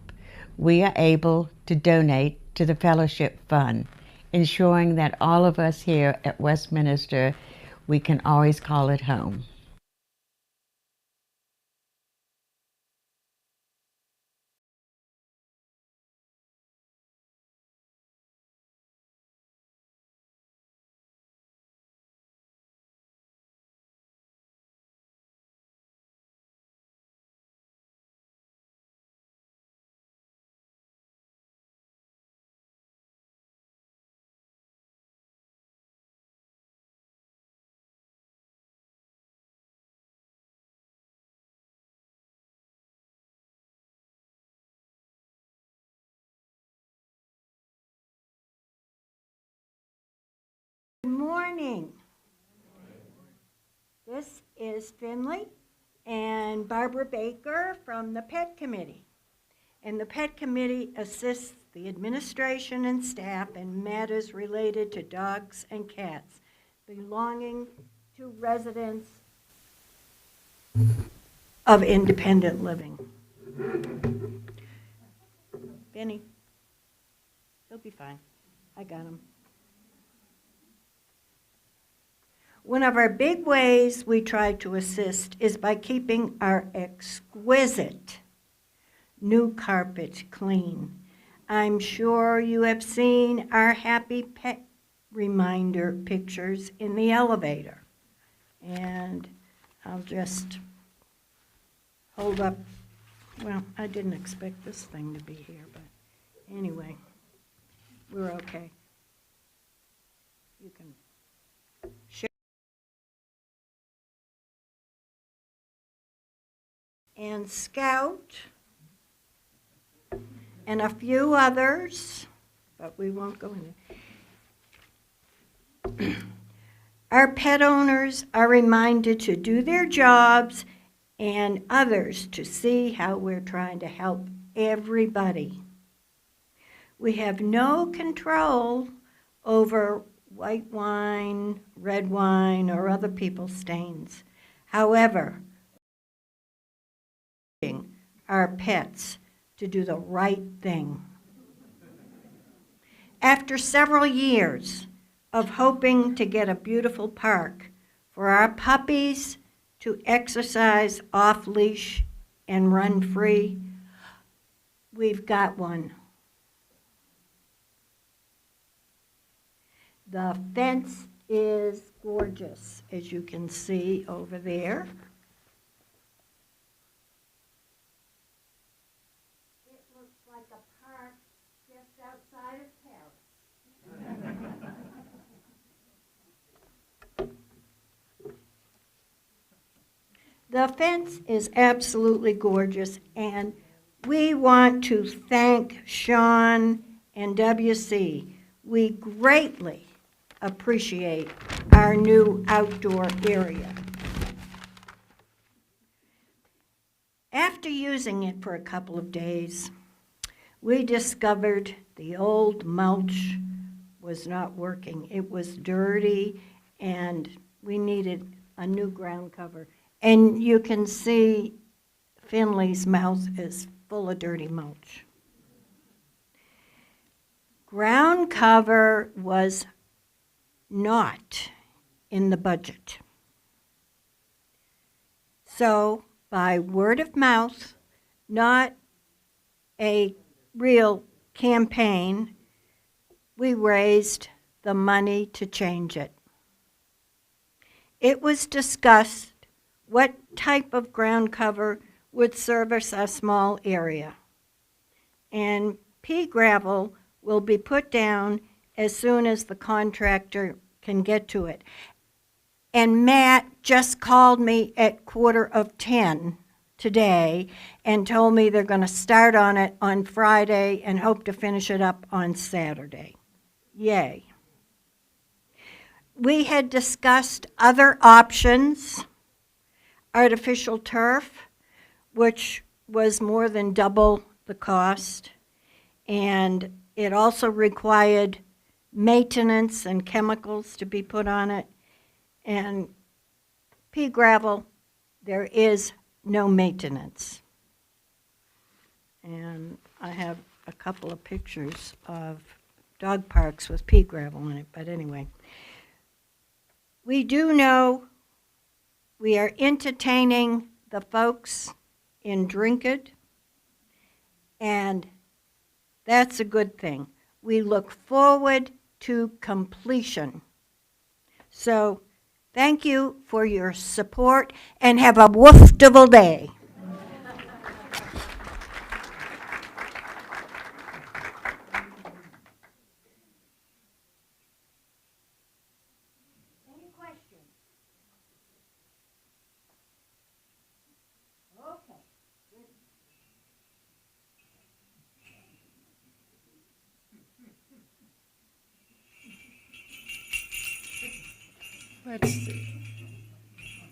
we are able to donate to the Fellowship Fund, ensuring that all of us here at Westminster, we can always call it home. Good morning. This is Finley and Barbara Baker from the Pet Committee. And the Pet Committee assists the administration and staff in matters related to dogs and cats belonging to residents of independent living. Benny, he'll be fine. I got him. One of our big ways we try to assist is by keeping our exquisite new carpet clean. I'm sure you have seen our happy pet reminder pictures in the elevator. And I'll just hold up. Well, I didn't expect this thing to be here, but anyway, we're okay. You can share. And Scout, and a few others, but we won't go into. Our pet owners are reminded to do their jobs and others to see how we're trying to help everybody. We have no control over white wine, red wine, or other people's stains. However, our pets to do the right thing. After several years of hoping to get a beautiful park for our puppies to exercise off-leash and run free, we've got one. The fence is gorgeous, as you can see over there. Like a park just outside of Paris. The fence is absolutely gorgeous, and we want to thank Sean and WC. We greatly appreciate our new outdoor area. After using it for a couple of days, we discovered the old mulch was not working. It was dirty, and we needed a new ground cover. And you can see Finley's mouth is full of dirty mulch. Ground cover was not in the budget. So, by word of mouth, not a real campaign, we raised the money to change it. It was discussed what type of ground cover would service a small area. And pea gravel will be put down as soon as the contractor can get to it. And Matt just called me at 9:45 today and told me they're going to start on it on Friday and hope to finish it up on Saturday. Yay. We had discussed other options, artificial turf, which was more than double the cost, and it also required maintenance and chemicals to be put on it. And pea gravel, there is no maintenance. And I have a couple of pictures of dog parks with pea gravel in it, but anyway. We do know we are entertaining the folks in Drinkard, and that's a good thing. We look forward to completion. So, thank you for your support, and have a wooftable day. Any questions? Okay. Let's see.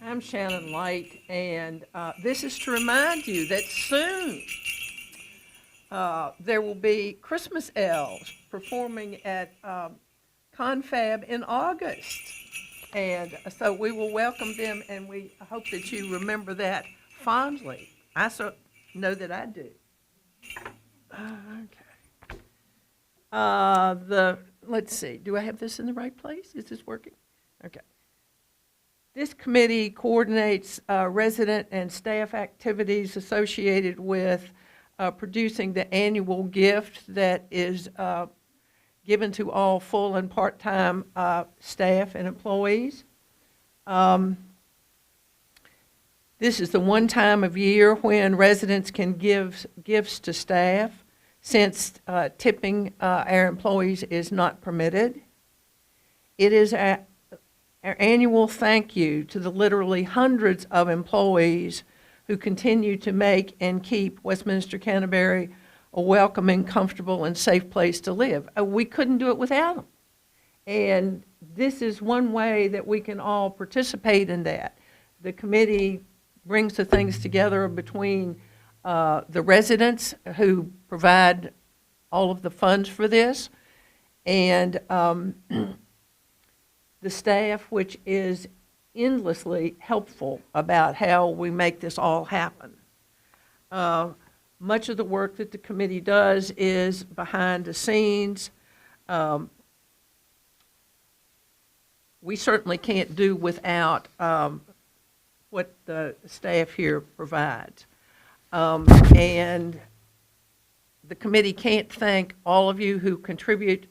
I'm Shannon Light, and this is to remind you that soon there will be Christmas elves performing at CONFAB in August. And so we will welcome them, and we hope that you remember that fondly. I know that I do. Okay. Let's see. Do I have this in the right place? Is this working? Okay. This committee coordinates resident and staff activities associated with producing the annual gift that is given to all full and part-time staff and employees. This is the one time of year when residents can give gifts to staff, since tipping our employees is not permitted. It is our annual thank you to the literally hundreds of employees who continue to make and keep Westminster Canterbury a welcoming, comfortable, and safe place to live. We couldn't do it without them. And this is one way that we can all participate in that. The committee brings the things together between the residents who provide all of the funds for this, and the staff, which is endlessly helpful about how we make this all happen. Much of the work that the committee does is behind the scenes. We certainly can't do without what the staff here provides. And the committee can't thank all of you who contribute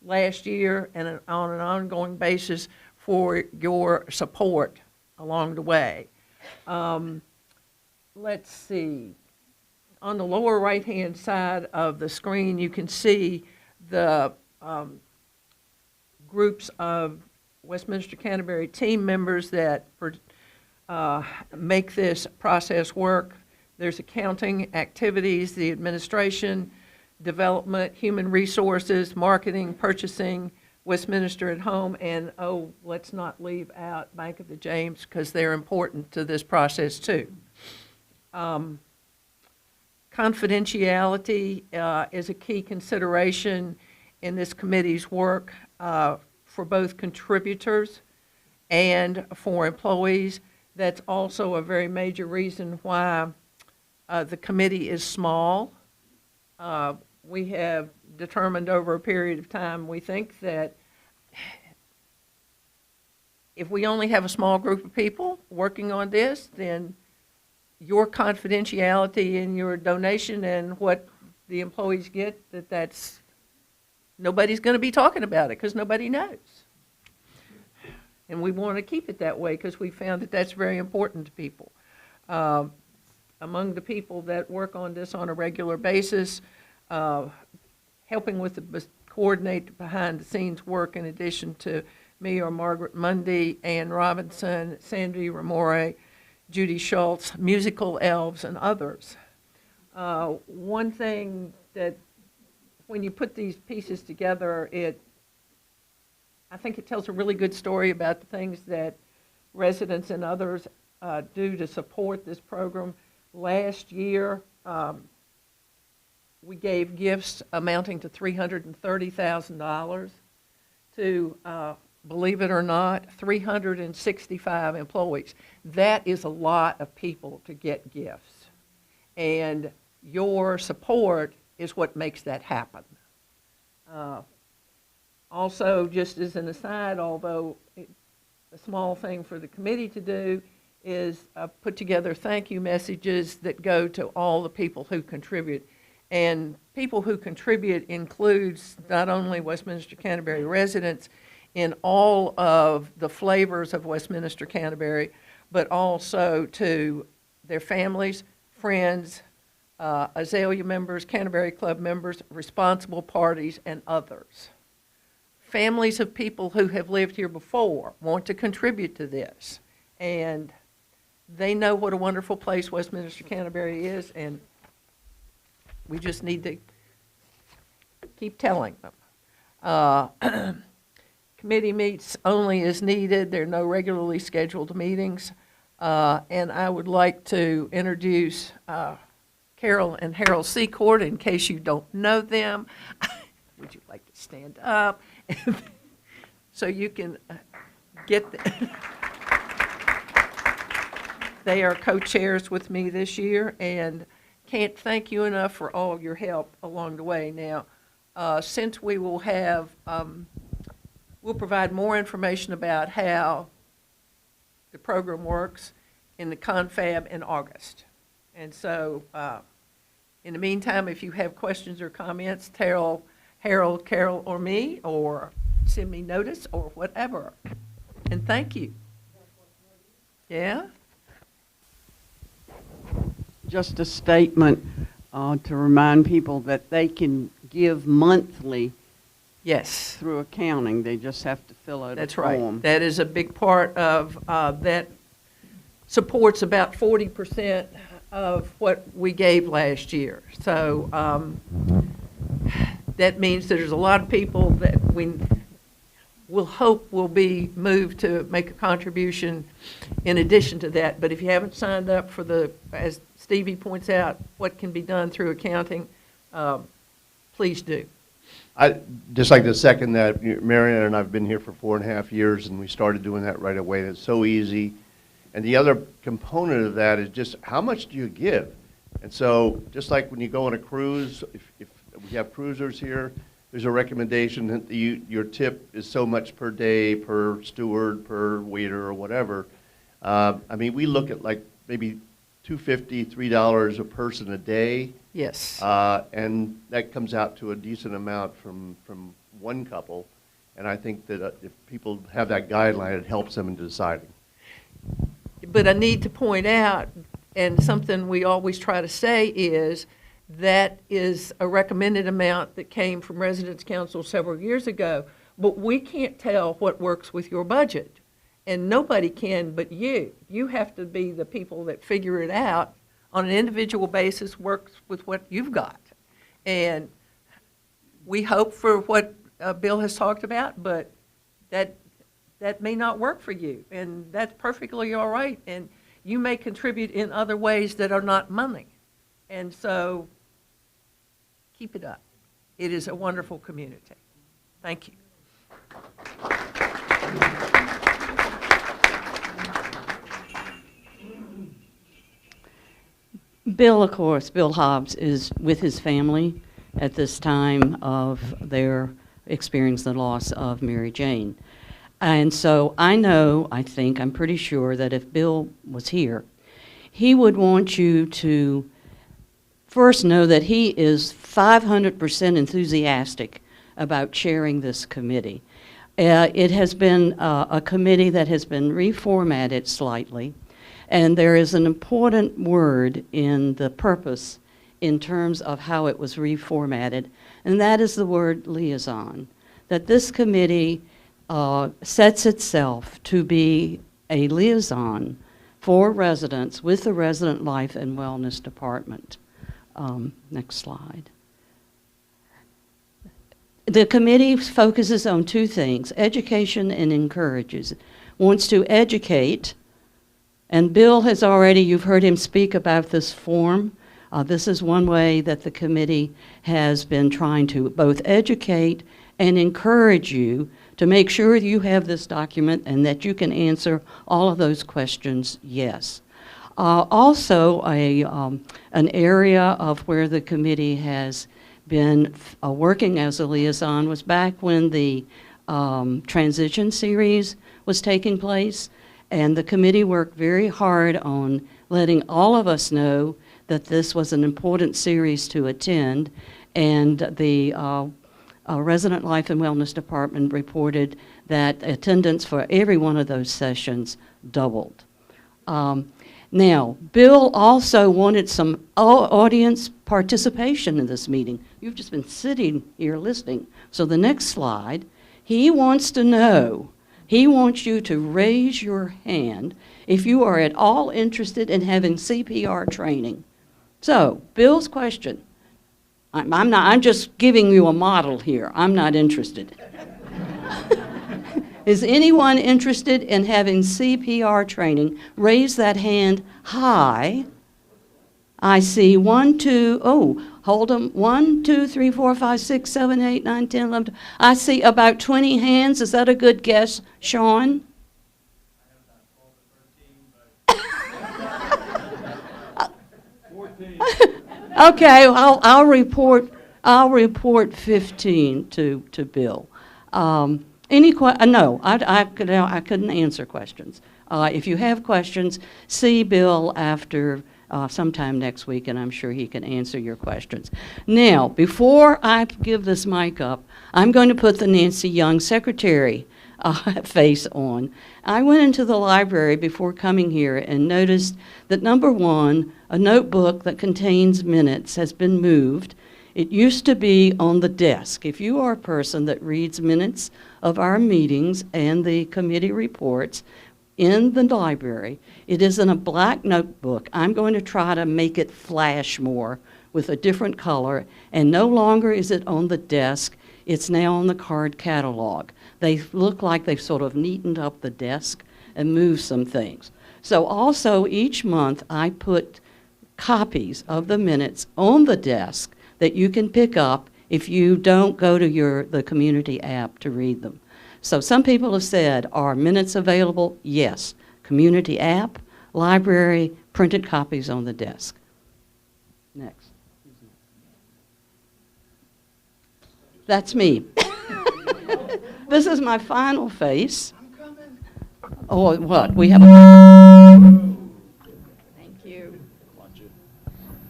last year and on an ongoing basis for your support along the way. Let's see. On the lower right-hand side of the screen, you can see the groups of Westminster Canterbury team members that make this process work. There's accounting, activities, the administration, development, human resources, marketing, purchasing, Westminster at Home, and let's not leave out Bank of the James, because they're important to this process too. Confidentiality is a key consideration in this committee's work for both contributors and for employees. That's also a very major reason why the committee is small. We have determined over a period of time, we think that if we only have a small group of people working on this, then your confidentiality in your donation and what the employees get, that's nobody's going to be talking about it because nobody knows. And we want to keep it that way because we found that that's very important to people. Among the people that work on this on a regular basis, helping with the coordinate behind-the-scenes work in addition to me or Margaret Mundy, Ann Robinson, Sandy Ramore, Judy Schultz, musical elves, and others. One thing that when you put these pieces together, I think it tells a really good story about the things that residents and others do to support this program. Last year, we gave gifts amounting to $330,000 to, believe it or not, 365 employees. That is a lot of people to get gifts. And your support is what makes that happen. Also, just as an aside, although a small thing for the committee to do, is put together thank you messages that go to all the people who contribute. And people who contribute includes not only Westminster Canterbury residents in all of the flavors of Westminster Canterbury, but also to their families, friends, Azalea members, Canterbury Club members, responsible parties, and others. Families of people who have lived here before want to contribute to this, and they know what a wonderful place Westminster Canterbury is, and we just need to keep telling them. Committee meets only as needed. There are no regularly scheduled meetings, and I would like to introduce Carol and Harold Secord in case you don't know them. Would you like to stand up so you can get They are co-chairs with me this year, and can't thank you enough for all your help along the way. Now, since we will have, we'll provide more information about how the program works in the CONFAB in August. And so, in the meantime, if you have questions or comments, tell Harold, Carol, or me, or send me notice, or whatever. And thank you. Yeah? Just a statement to remind people that they can give monthly. Yes. Through accounting. They just have to fill out That's a form. right. That is a big part of that supports about 40% of what we gave last year. So that means that there's a lot of people that we will hope will be moved to make a contribution in addition to that. But if you haven't signed up for the, as Stevie points out, what can be done through accounting, please do. I'd just like to second that. Marion and I have been here for 4.5 years, and we started doing that right away. And it's so easy. And the other component of that is just how much do you give? And so just like when you go on a cruise, if we have cruisers here, there's a recommendation that your tip is so much per day, per steward, per waiter, or whatever. I mean, we look at like maybe $2.50, $3 a person a day. Yes. And that comes out to a decent amount from one couple. And I think that if people have that guideline, it helps them in deciding. But I need to point out, and something we always try to say is, that is a recommended amount that came from Residents' Council several years ago, but we can't tell what works with your budget. And nobody can but you. You have to be the people that figure it out on an individual basis, works with what you've got. And we hope for what Bill has talked about, but that may not work for you, and that's perfectly all right. And you may contribute in other ways that are not money. And so keep it up. It is a wonderful community. Thank you. Bill, of course, Bill Hobbs is with his family at this time of their experience the loss of Mary Jane. And so I'm pretty sure that if Bill was here, he would want you to first know that he is 500% enthusiastic about chairing this committee. It has been a committee that has been reformatted slightly, and there is an important word in the purpose in terms of how it was reformatted, and that is the word liaison. That this committee sets itself to be a liaison for residents with the Resident Life and Wellness Department. Next slide. The committee focuses on two things, education and encourages. Wants to educate, and Bill has already, you've heard him speak about this form. This is one way that the committee has been trying to both educate and encourage you to make sure you have this document and that you can answer all of those questions, yes. Also, an area of where the committee has been working as a liaison was back when the transition series was taking place, and the committee worked very hard on letting all of us know that this was an important series to attend, and the Resident Life and Wellness Department reported that attendance for every one of those sessions doubled. Now, Bill also wanted some audience participation in this meeting. You've just been sitting here listening. So the next slide, he wants to know, he wants you to raise your hand if you are at all interested in having CPR training. So, Bill's question, I'm just giving you a model here. I'm not interested. Is anyone interested in having CPR training? Raise that hand high. I see 1, 2, oh, hold them. 1, 2, 3, 4, 5, 6, 7, 8, 9, 10, 11. I see about 20 hands. Is that a good guess, Sean? Okay, I'll report 15 to Bill. No, I couldn't answer questions. If you have questions, see Bill after sometime next week, and I'm sure he can answer your questions. Now, before I give this mic up, I'm going to put the Nancy Young secretary face on. I went into the library before coming here and noticed that number one, a notebook that contains minutes has been moved. It used to be on the desk. If you are a person that reads minutes of our meetings and the committee reports in the library, it is in a black notebook. I'm going to try to make it flash more with a different color, and no longer is it on the desk. It's now on the card catalog. They look like they've sort of neatened up the desk and moved some things. So also each month I put copies of the minutes on the desk that you can pick up if you don't go to the community app to read them. So some people have said, are minutes available? Yes. Community app, library, printed copies on the desk. Next. That's me. This is my final face. Oh, what? We have a... Thank you.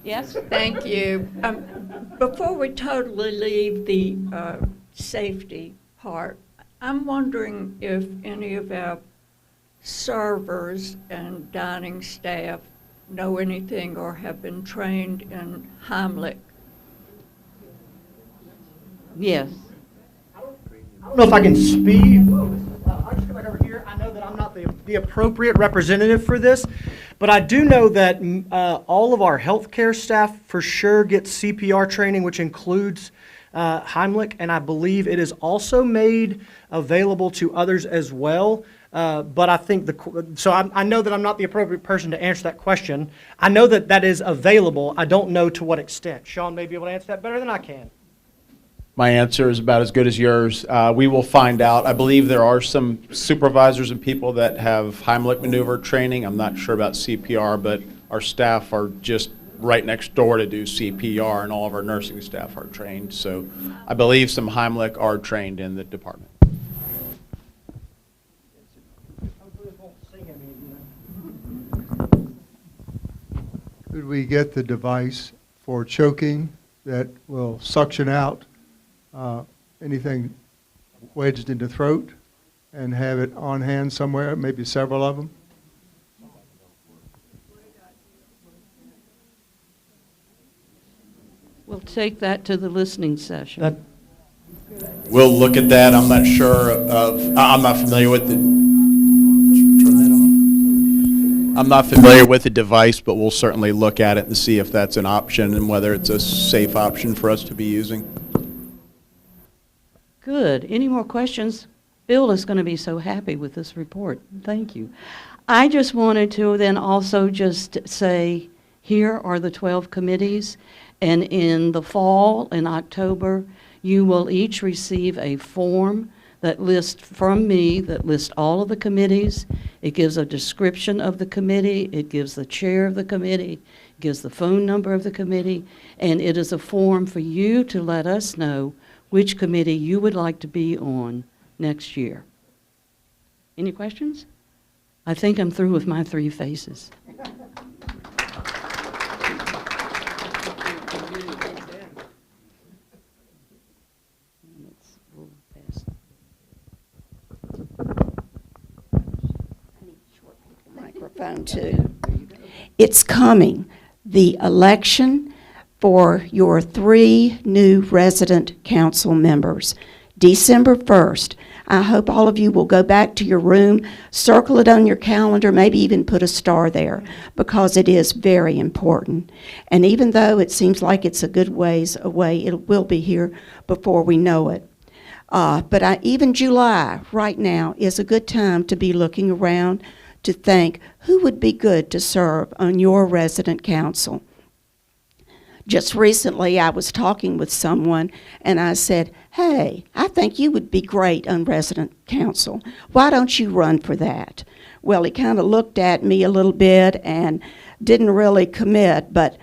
Yes? Thank you. Before we totally leave the safety part, I'm wondering if any of our servers and dining staff know anything or have been trained in Heimlich. Yes. I don't know if I can speak. I'll just go back over here. I know that I'm not the appropriate representative for this, but I do know that all of our healthcare staff for sure get CPR training, which includes Heimlich, and I believe it is also made available to others as well. But I think I know that I'm not the appropriate person to answer that question. I know that that is available. I don't know to what extent. Sean may be able to answer that better than I can. My answer is about as good as yours. We will find out. I believe there are some supervisors and people that have Heimlich maneuver training. I'm not sure about CPR, but our staff are just right next door to do CPR, and all of our nursing staff are trained. So I believe some Heimlich are trained in the department. Could we get the device for choking that will suction out anything wedged in the throat and have it on hand somewhere, maybe several of them? We'll take that to the listening session. We'll look at that. I'm not sure of, I'm not familiar with the, turn that on? I'm not familiar with the device, but we'll certainly look at it and see if that's an option and whether it's a safe option for us to be using. Good. Any more questions? Bill is going to be so happy with this report. Thank you. I just wanted to then also just say, here are the 12 committees, and in the fall, in October, you will each receive a form that lists from me, that lists all of the committees. It gives a description of the committee. It gives the chair of the committee. It gives the phone number of the committee. And it is a form for you to let us know which committee you would like to be on next year. Any questions? I think I'm through with my 3 faces. Microphone too. It's coming. The election for your 3 new resident council members, December 1st. I hope all of you will go back to your room, circle it on your calendar, maybe even put a star there, because it is very important. And even though it seems like it's a good ways away, it will be here before we know it. But even July, right now, is a good time to be looking around to think who would be good to serve on your resident council. Just recently, I was talking with someone, and I said, hey, I think you would be great on resident council. Why don't you run for that? Well, he kind of looked at me a little bit and didn't really commit, but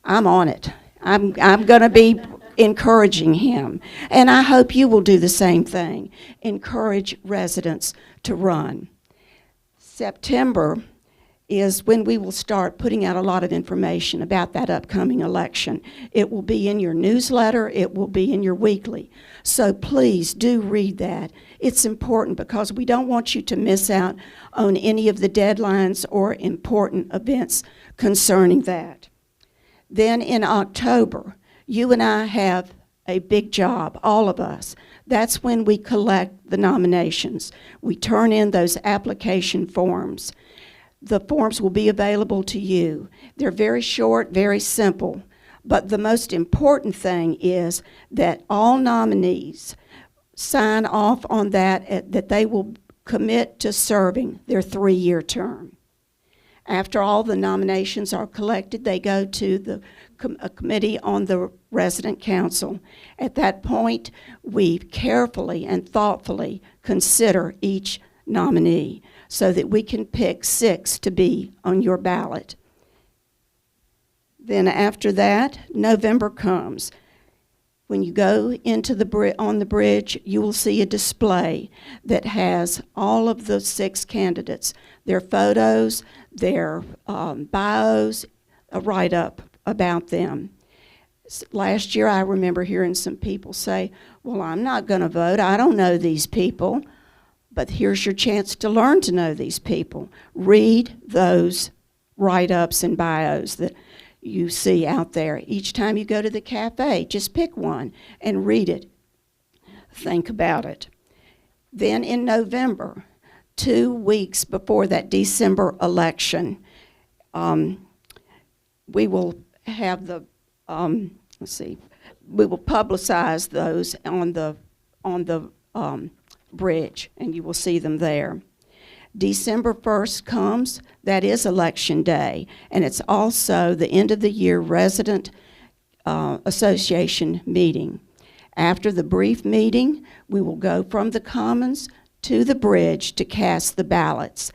I'm on it. I'm going to be encouraging him, and I hope you will do the same thing. Encourage residents to run. September is when we will start putting out a lot of information about that upcoming election. It will be in your newsletter, it will be in your weekly. So please do read that. It's important because we don't want you to miss out on any of the deadlines or important events concerning that. Then in October, you and I have a big job, all of us. That's when we collect the nominations. We turn in those application forms. The forms will be available to you. They're very short, very simple, but the most important thing is that all nominees sign off on that, that they will commit to serving their 3-year term. After all the nominations are collected, they go to a committee on the resident council. At that point, we carefully and thoughtfully consider each nominee so that we can pick 6 to be on your ballot. Then after that, November comes. When you go into on the bridge, you will see a display that has all of the 6 candidates, their photos, their bios, a write-up about them. Last year, I remember hearing some people say, well, I'm not going to vote. I don't know these people. But here's your chance to learn to know these people. Read those write-ups and bios that you see out there. Each time you go to the cafe, just pick one and read it. Think about it. Then in November, 2 weeks before that December election, we will have the, we will publicize those on the bridge, and you will see them there. December 1st comes, that is election day, and it's also the end of the year resident association meeting. After the brief meeting, we will go from the Commons to the bridge to cast the ballots.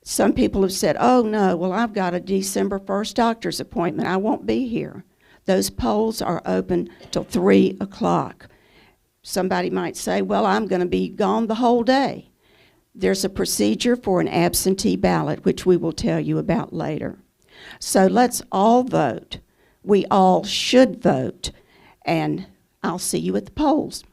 Some people have said, oh no, well I've got a December 1st doctor's appointment, I won't be here. Those polls are open till 3 o'clock. Somebody might say, well, I'm going to be gone the whole day. There's a procedure for an absentee ballot, which we will tell you about later. So let's all vote. We all should vote. And I'll see you at the polls.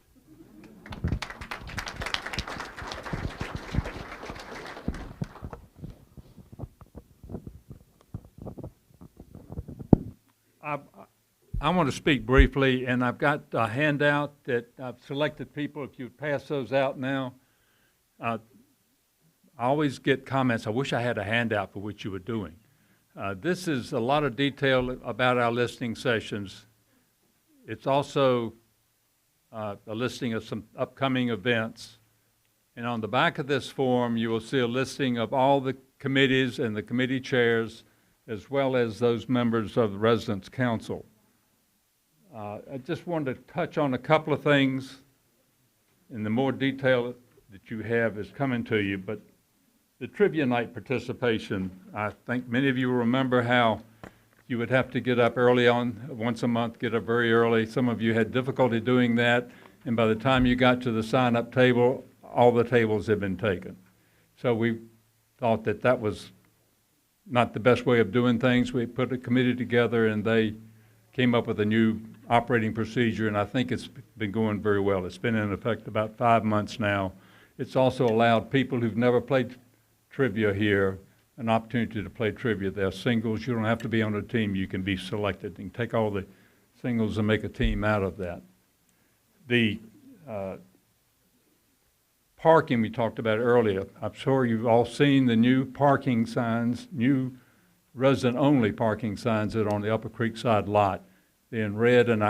I want to speak briefly, and I've got a handout that I've selected people. If you would pass those out now. I always get comments, I wish I had a handout for what you were doing. This is a lot of detail about our listening sessions. It's also a listing of some upcoming events. And on the back of this form, you will see a listing of all the committees and the committee chairs, as well as those members of the Residents' Council. I just wanted to touch on a couple of things, and the more detail that you have is coming to you, but the trivia night participation, I think many of you remember how you would have to get up early on, once a month, get up very early. Some of you had difficulty doing that, and by the time you got to the sign-up table, all the tables had been taken. So we thought that that was not the best way of doing things. We put a committee together, and they came up with a new operating procedure, and I think it's been going very well. It's been in effect about 5 months now. It's also allowed people who've never played trivia here an opportunity to play trivia. They're singles. You don't have to be on a team. You can be selected. You can take all the singles and make a team out of that. The parking we talked about earlier. I'm sure you've all seen the new parking signs, new resident-only parking signs that are on the Upper Creekside lot. They're in red, and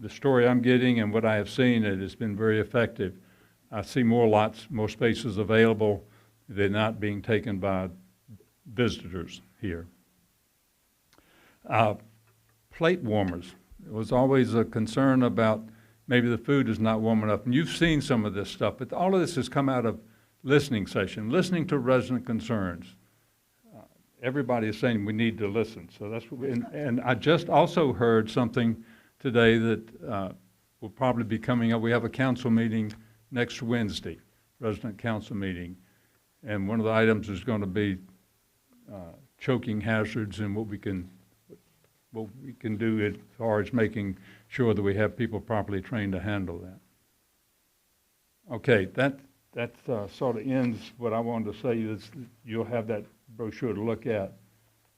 the story I'm getting and what I have seen, it has been very effective. I see more lots, more spaces available. They're not being taken by visitors here. Plate warmers. There was always a concern about maybe the food is not warm enough. And you've seen some of this stuff, but all of this has come out of listening session, listening to resident concerns. Everybody is saying we need to listen. So that's what and I just also heard something today that will probably be coming up. We have a council meeting next Wednesday, resident council meeting. And one of the items is going to be choking hazards and what we can do as far as making sure that we have people properly trained to handle that. Okay, that sort of ends what I wanted to say. You'll have that brochure to look at.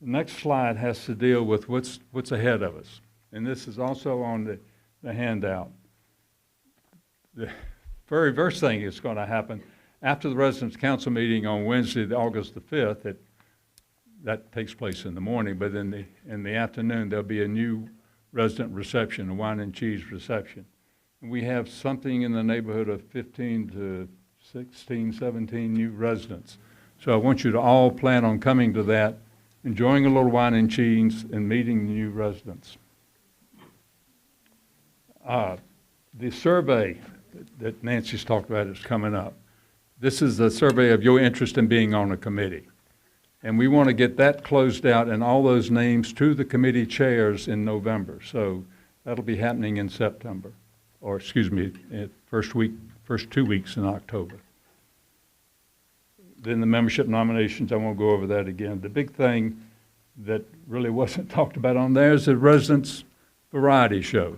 The next slide has to deal with what's ahead of us. And this is also on the handout. The very first thing that's going to happen after the Residents' Council meeting on Wednesday, August the 5th, that takes place in the morning, but in the afternoon there'll be a new resident reception, a wine and cheese reception. And we have something in the neighborhood of 15 to 16, 17 new residents. So I want you to all plan on coming to that, enjoying a little wine and cheese, and meeting new residents. The survey that Nancy's talked about is coming up. This is a survey of your interest in being on a committee. And we want to get that closed out and all those names to the committee chairs in November. So that'll be happening in September, or excuse me, first 2 weeks in October. Then the membership nominations, I won't go over that again. The big thing that really wasn't talked about on there is the Residents Variety Show.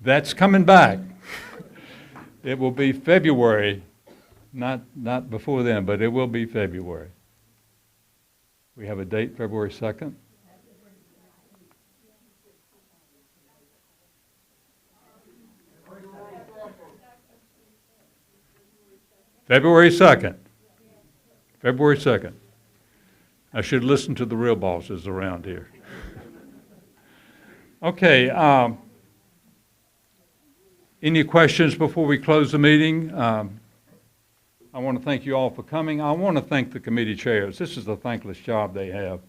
That's coming back. It will be February, not before then, but it will be February. We have a date, February 2nd. February 2nd. February 2nd. I should listen to the real bosses around here. Okay. Any questions before we close the meeting? I want to thank you all for coming. I want to thank the committee chairs. This is a thankless job they have,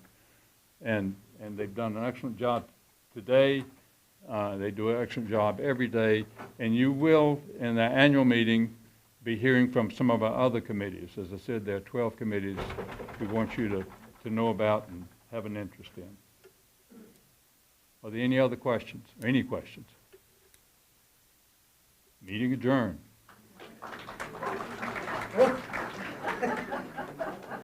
and they've done an excellent job today. They do an excellent job every day, and you will, in the annual meeting, be hearing from some of our other committees. As I said, there are 12 committees we want you to know about and have an interest in. Are there any other questions, or any questions? Meeting adjourned.